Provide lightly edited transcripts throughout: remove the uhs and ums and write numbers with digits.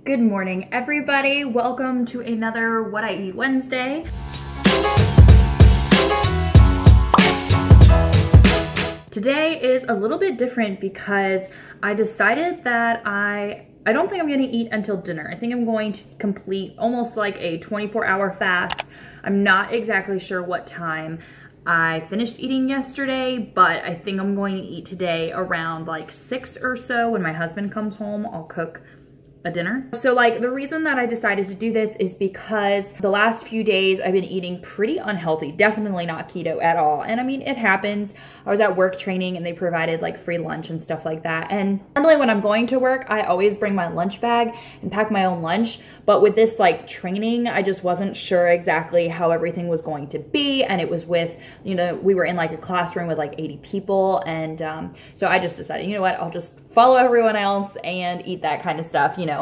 Good morning, everybody. Welcome to another What I Eat Wednesday. Today is a little bit different because I decided that I don't think I'm going to eat until dinner. I think I'm going to complete almost like a 24-hour fast. I'm not exactly sure what time. I finished eating yesterday, but I think I'm going to eat today around like 6 or so. When my husband comes home, I'll cook a dinner. So like the reason that I decided to do this is because the last few days I've been eating pretty unhealthy, definitely not keto at all. And I mean, it happens. I was at work training and they provided like free lunch and stuff like that. And normally when I'm going to work, I always bring my lunch bag and pack my own lunch. But with this like training, I just wasn't sure exactly how everything was going to be. And it was with, you know, we were in like a classroom with like 80 people. And so I just decided, you know what, I'll just follow everyone else and eat that kind of stuff, you know.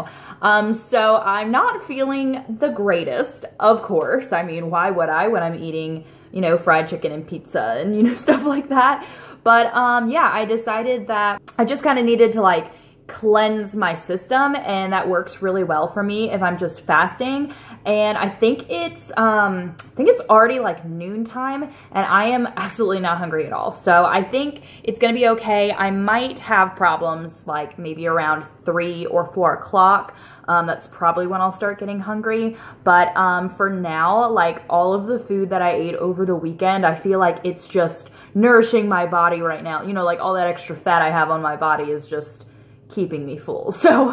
So I'm not feeling the greatest, of course. I mean, why would I when I'm eating, you know, fried chicken and pizza and, you know, stuff like that. But yeah, I decided that I just kind of needed to like cleanse my system, and that works really well for me if I'm just fasting. And I think it's already like noontime and I am absolutely not hungry at all. So I think it's gonna be okay. I might have problems like maybe around 3 or 4 o'clock. That's probably when I'll start getting hungry. But for now, like all of the food that I ate over the weekend, I feel like it's just nourishing my body right now. You know, like all that extra fat I have on my body is just keeping me full. So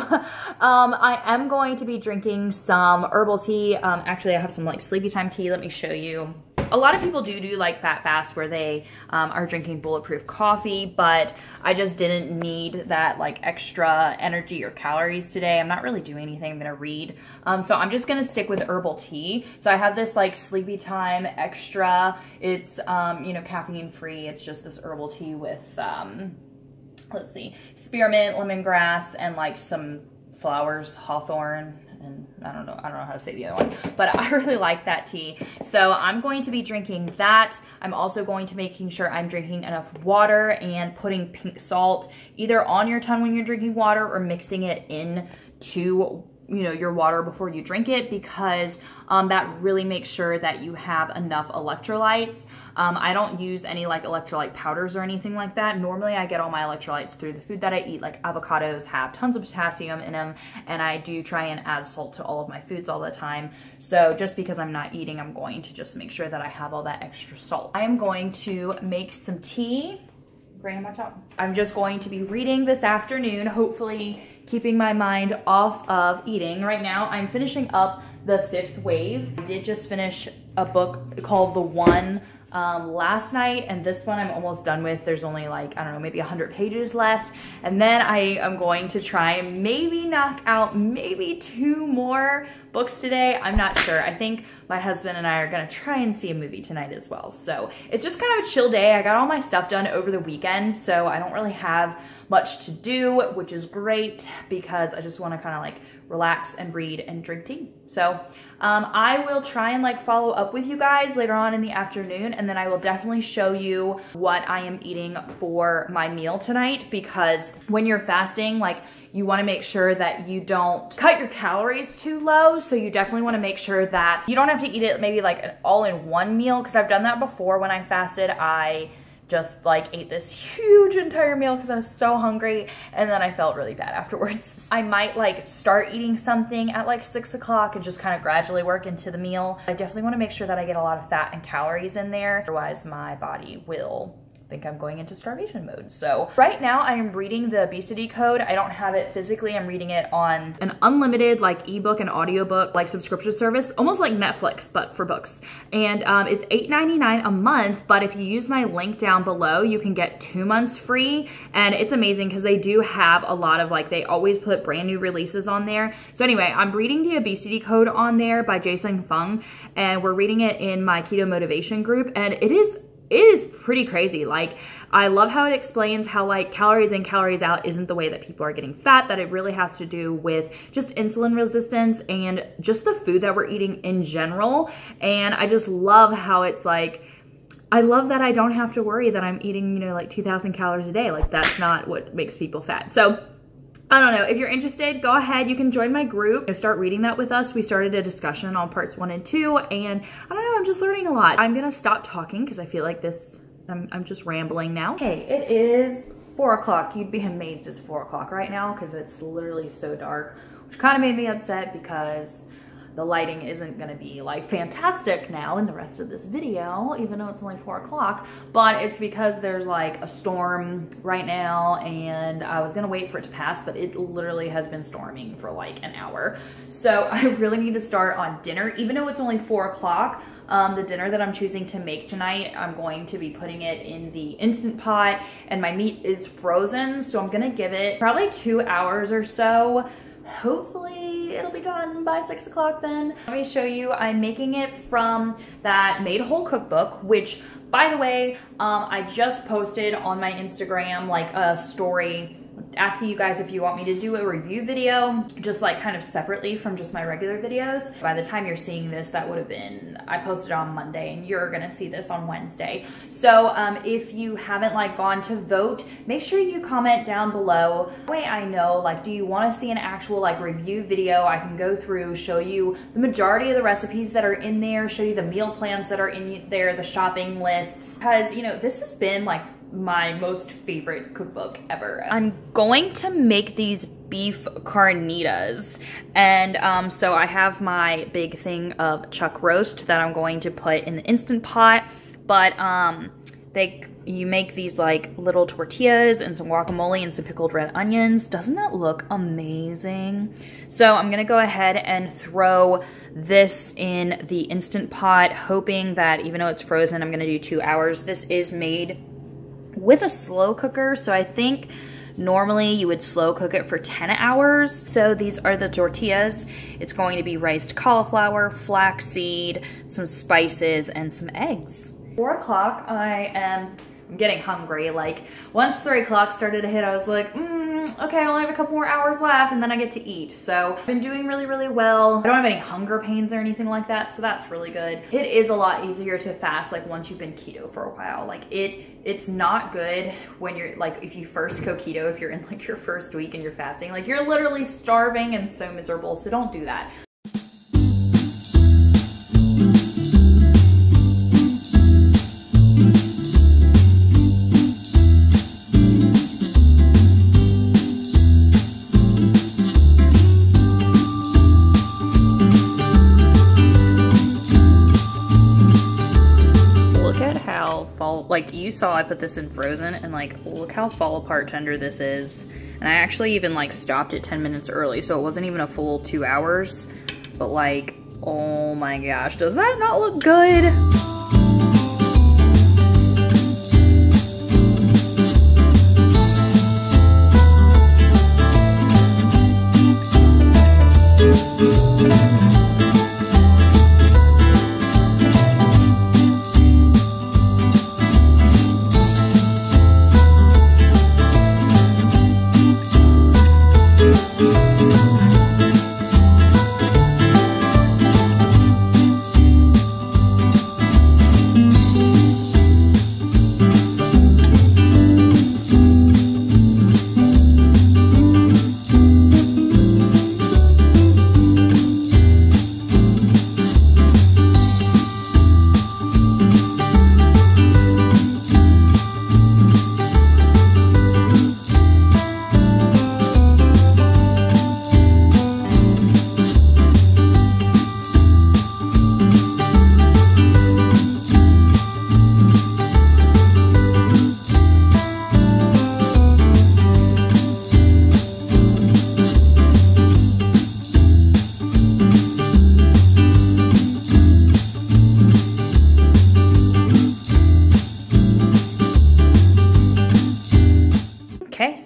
I am going to be drinking some herbal tea. Actually, I have some like sleepy time tea. Let me show you. A lot of people do like fat fasts where they are drinking bulletproof coffee, but I just didn't need that like extra energy or calories today. I'm not really doing anything. I'm gonna read. So I'm just gonna stick with herbal tea. So I have this like sleepy time extra. It's you know, caffeine free. It's just this herbal tea with let's see, spearmint, lemongrass, and like some flowers, hawthorn, and I don't know how to say the other one, but I really like that tea. So I'm going to be drinking that. I'm also going to making sure I'm drinking enough water and putting pink salt either on your tongue when you're drinking water or mixing it into, you know, your water before you drink it, because that really makes sure that you have enough electrolytes. I don't use any like electrolyte powders or anything like that. Normally I get all my electrolytes through the food that I eat. Like avocados have tons of potassium in them, and I do try and add salt to all of my foods all the time. So just because I'm not eating, I'm going to just make sure that I have all that extra salt. I am going to make some tea. I'm just going to be reading this afternoon, hopefully keeping my mind off of eating. Right now, I'm finishing up The Fifth Wave. I did just finish a book called The One last night, and this one I'm almost done with. There's only like, I don't know, maybe 100 pages left. And then I am going to try and maybe knock out maybe 2 more books today. I'm not sure. I think my husband and I are gonna try and see a movie tonight as well. So it's just kind of a chill day. I got all my stuff done over the weekend, so I don't really have much to do, which is great because I just want to kind of like relax and read and drink tea. So I will try and like follow up with you guys later on in the afternoon, and then I will definitely show you what I am eating for my meal tonight, because when you're fasting, like you want to make sure that you don't cut your calories too low. So you definitely want to make sure that you don't have to eat it maybe like an all-in-one meal, because I've done that before. When I fasted, I just like ate this huge entire meal because I was so hungry, and then I felt really bad afterwards. I might like start eating something at like 6 o'clock and just kind of gradually work into the meal. I definitely want to make sure that I get a lot of fat and calories in there, otherwise my body will think I'm going into starvation mode. So right now I am reading The Obesity Code. I don't have it physically. I'm reading it on an unlimited like ebook and audiobook like subscription service, almost like Netflix but for books. And it's $8.99 a month, but if you use my link down below, you can get 2 months free. And it's amazing because they do have a lot of like, they always put brand new releases on there. So anyway, I'm reading The Obesity Code on there by Jason Fung, and we're reading it in my keto motivation group, and it is pretty crazy. Like, I love how it explains how like calories in, calories out isn't the way that people are getting fat, that it really has to do with just insulin resistance and just the food that we're eating in general. And I just love how it's like, I love that I don't have to worry that I'm eating, you know, like 2,000 calories a day. Like, that's not what makes people fat. So I don't know, if you're interested, go ahead, you can join my group, start reading that with us. We started a discussion on parts 1 and 2, and I don't know, I'm just learning a lot. I'm gonna stop talking because I feel like I'm just rambling now. Okay, it is 4 o'clock. You'd be amazed it's 4 o'clock right now because it's literally so dark, which kind of made me upset because the lighting isn't gonna be like fantastic now in the rest of this video, even though it's only 4 o'clock, but it's because there's like a storm right now and I was gonna wait for it to pass, but it literally has been storming for like an hour. So I really need to start on dinner, even though it's only 4 o'clock. The dinner that I'm choosing to make tonight, I'm going to be putting it in the Instant Pot, and my meat is frozen, so I'm gonna give it probably 2 hours or so. Hopefully it'll be done by 6 o'clock then. Let me show you, I'm making it from that Made Whole cookbook, which, by the way, I just posted on my Instagram like a story asking you guys if you want me to do a review video, just like kind of separately from just my regular videos. By the time you're seeing this, that would have been, I posted on Monday and you're gonna see this on Wednesday. So if you haven't like gone to vote, make sure you comment down below. That way I know, like, do you wanna see an actual like review video? I can go through, show you the majority of the recipes that are in there, show you the meal plans that are in there, the shopping lists, because you know, this has been like my most favorite cookbook ever. I'm going to make these beef carnitas, and so I have my big thing of chuck roast that I'm going to put in the Instant Pot, but you make these like little tortillas and some guacamole and some pickled red onions. Doesn't that look amazing? So I'm gonna go ahead and throw this in the Instant Pot, hoping that even though it's frozen, I'm gonna do 2 hours. This is made with a slow cooker, so I think normally you would slow cook it for 10 hours. So these are the tortillas. It's going to be riced cauliflower, flaxseed, some spices, and some eggs. 4 o'clock, I'm getting hungry. Like, once 3 o'clock started to hit, I was like, okay, I only have a couple more hours left and then I get to eat. So I've been doing really, really well. I don't have any hunger pains or anything like that, so that's really good. It is a lot easier to fast like once you've been keto for a while. Like it's not good when you're like, if you first go keto, if you're in like your first week and you're fasting, like you're literally starving and so miserable, so don't do that. Like, you saw I put this in frozen, and like, look how fall apart tender this is. And I actually even like stopped it 10 minutes early, so it wasn't even a full 2 hours. But like, oh my gosh, does that not look good?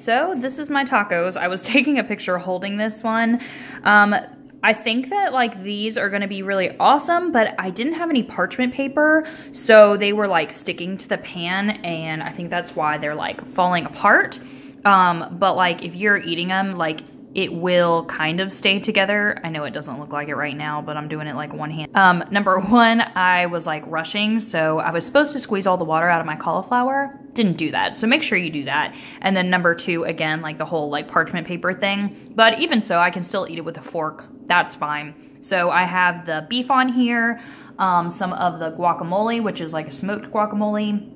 So this is my tacos. I was taking a picture holding this one. I think that like these are gonna be really awesome, but I didn't have any parchment paper, so they were like sticking to the pan, and I think that's why they're like falling apart. But like if you're eating them, like it will kind of stay together. I know it doesn't look like it right now, but I'm doing it like one hand. Number one, I was like rushing, so I was supposed to squeeze all the water out of my cauliflower. Didn't do that, so make sure you do that. And then number two, again, like the whole like parchment paper thing. But even so, I can still eat it with a fork. That's fine. So I have the beef on here, some of the guacamole, which is like a smoked guacamole.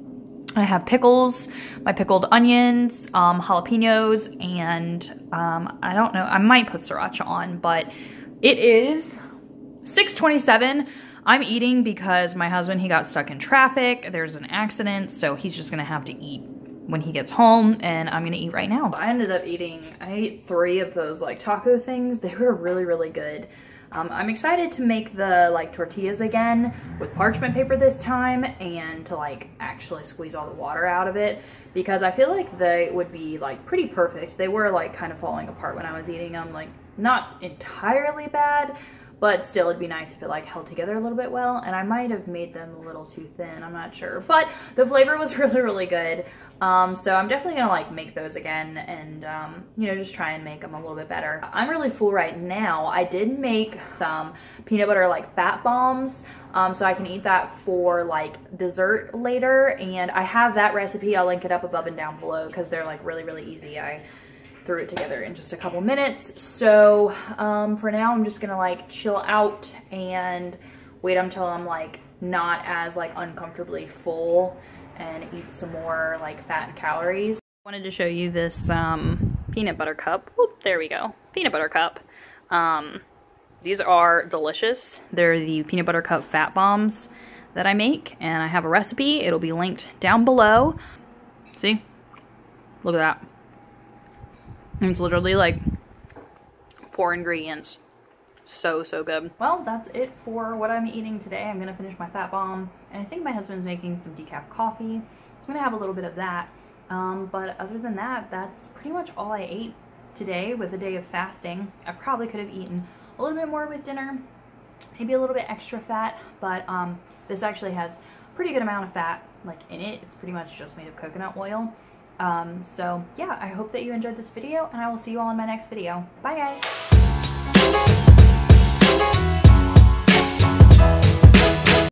I have pickles, my pickled onions, jalapenos, and I don't know, I might put sriracha on, but it is 6:27. I'm eating because my husband, he got stuck in traffic. There's an accident, so he's just gonna have to eat when he gets home, and I'm gonna eat right now. I ate 3 of those like taco things. They were really, really good. I'm excited to make the like tortillas again with parchment paper this time, and to like actually squeeze all the water out of it, because I feel like they would be like pretty perfect. They were like kind of falling apart when I was eating them, like not entirely bad, but still it'd be nice if it like held together a little bit well. And I might have made them a little too thin, I'm not sure, but the flavor was really, really good. So I'm definitely gonna like make those again, and you know, just try and make them a little bit better. I'm really full right now. I did make some peanut butter like fat bombs, so I can eat that for like dessert later, and I have that recipe. I'll link it up above and down below because they're like really, really easy. I threw it together in just a couple minutes. So for now, I'm just gonna like chill out and wait until I'm like not as like uncomfortably full, and eat some more like fat and calories. I wanted to show you this peanut butter cup. Whoop, there we go. Peanut butter cup. These are delicious. They're the peanut butter cup fat bombs that I make, and I have a recipe. It'll be linked down below. See? Look at that. And it's literally like 4 ingredients. So, so good. Well, that's it for what I'm eating today. I'm gonna finish my fat bomb, and I think my husband's making some decaf coffee, so I'm gonna have a little bit of that. But other than that, that's pretty much all I ate today with a day of fasting. I probably could have eaten a little bit more with dinner, maybe a little bit extra fat, but this actually has a pretty good amount of fat like in it. It's pretty much just made of coconut oil. So yeah, I hope that you enjoyed this video, and I will see you all in my next video. Bye guys!